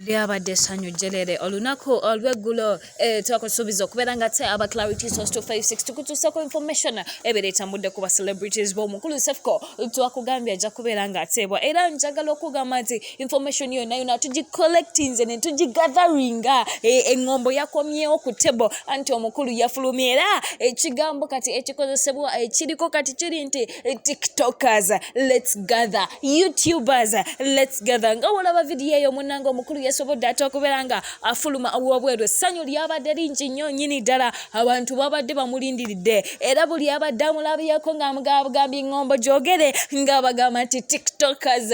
Bweyabadde essanyu jjerere olunaku olw'eggulo twakusuubiza okubeera nga te aba Clarity Source 256 tukutuusako information ebeera etambudde ku ba celebrities b'omukulu cephcho twakugambye ajja kubeera ng'ateebwa era njagala okugamba nti information yonna tugicollectinze ne tugigatheringa eŋŋombo yakomyewo ku table anti omukulu yafulumye era ekigambo kati ekikozesebwa ekiriko kati kiri nti tiktokers let's gather, youtubers let's gather. Nga olaba vidiyo eyo munnanga omukulu yasobodde ate okubeera nga afuluma wabweru essanyu lyabadde lingi nnyo nnyini ddala abantu babadde bamulindiridde era buli abadde amulabyeko ng'amugambye eŋŋombo gyogere ng'abagamba nti tiktokers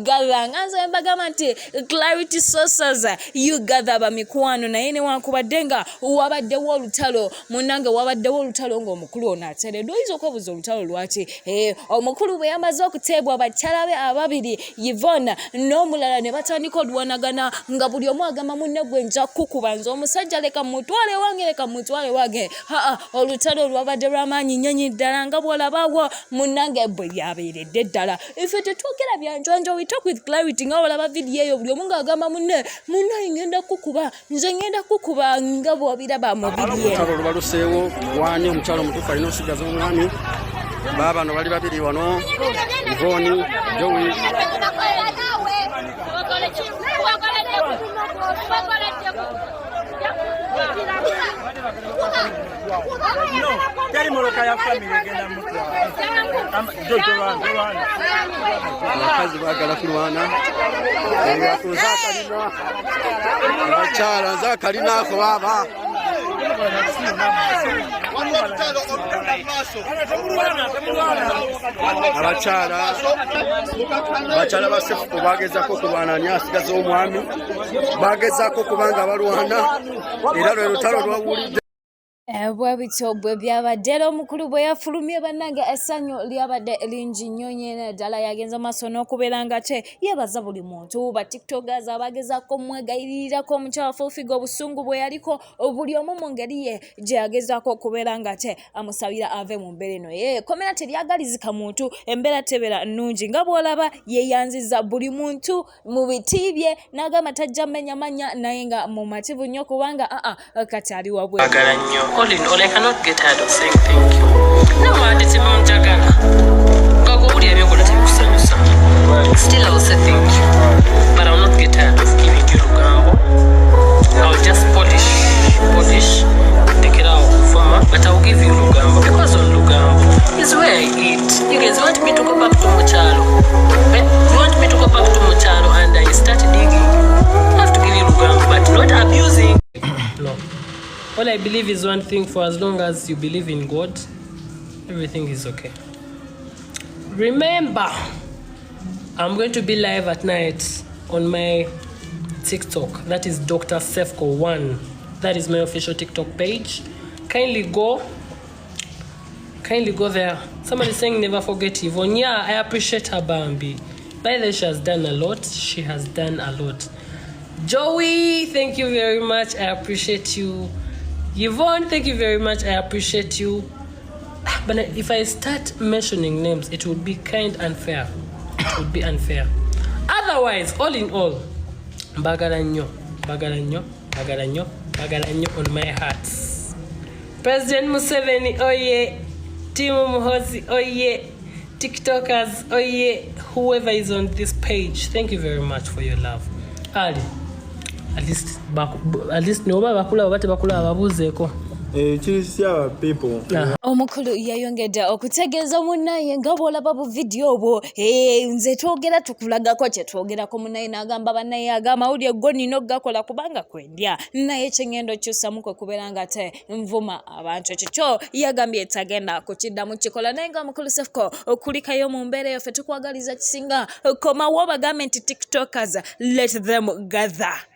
gather nga nze mbagamba nti Clarity Sources you gather bamikwano naye newankubadde nga wabaddewo olutalo munnange wabaddewo olutalo ng'omukulu ono ateereddwa oyinza okwebuuza olutalo lwaki omukulu bwe yamaze okuteebwa bakyala be ababiri Yvonne n'omulala ne batandika oluwanagana nga buli omu agamba munne gwe nja kukuba nze omusajja leka mutwale wange leka mutwale wange olutalo lwabadde lw'amaanyi nnyonyi ddala nga bw'olabaawo munnange bwe lyabeeredde ddala ife tetwogera byanjwanjo we talk with clarity nga olaba vidiyo eyo buli omu ng'agamba munne ngenda kukuba nze ngenda kukuba nga bw'obiraba mu vidiyo olutalo lubaluseewo wani omukyalo omutuufu alina osigaza omwami baabano bali babiri wano Yvonne Joey abakazi baagala kulwana abakyala nzakalinaako baaba abakyala ba cephcho bagezako okulwana ani asigaza omwami bagezako kubanga balwana era lwe lutalo lwawulidde bwe bityo bwe byabadde era omukulu bwe yafulumye bannange essanyu lyabadde lingi nnyo nyene ddala yagenza maaso n'okubeera nga te yeebaza buli muntu ba tiktokers abagezaako mwegayirirako omukyala Fufiga obusungu bwe yaliko buli omu mu ngeri ye gye yagezaako okubeera nga te amusabira ave mu mbeera eno ye komera teryagalizika muntu embeera tebeera nnungi nga bw'olaba yeeyanziza buli muntu mu biti bye n'agamba tajja mmenya manya naye nga mumativu nnyo kubanga kati ali wabwe all in all, I cannot get tired of saying thank you. No matter it's about Jagala. Still, I will say thank you. But I will not get tired of giving you Lugambo. I will just polish, take it out farmer. But I will give you Lugambo because on Lugambo is where I eat. You guys want me to go back to Mochalo? You want me to go back to Mochalo and I start digging? I have to give you Lugambo, but not abusing. No. All I believe is one thing: for as long as you believe in God, everything is okay. Remember, I'm going to be live at night on my TikTok. That is DR.cepcho 1. That is my official TikTok page. Kindly go there. Somebody saying never forget Yvonne. Yeah, I appreciate her, Bambi. By the way, she has done a lot. She has done a lot. Joey, thank you very much. I appreciate you. Yvonne, thank you very much. I appreciate you. But if I start mentioning names, it would be kind unfair. It would be unfair. Otherwise, all in all, bagaranyo on my heart. President Museveni, oh yeah. Timo Muhozi, oh yeah. TikTokers, oh yeah. Whoever is on this page, thank you very much for your love. Ali. At least noba bakula bate bakula ababuzeeko kirisia people omukulu yayongedde okutegeeza munnaye nga bw'olaba bu vidiyo obwo nze twogera tukulagako kye twogerako munnaye n'agamba bannaye ag'amawulire go nina okugakola kubanga kwendya naye kyengendo kyusamu kwe kubeera nga te nvuma abantu kikyo yagambye etagenda kukiddamu kikola naye nga omukulu cephcho okulikayo mu mbeera eyo ffe tukwagaliza kisinga komawo bagambe nti tiktokers let them gather.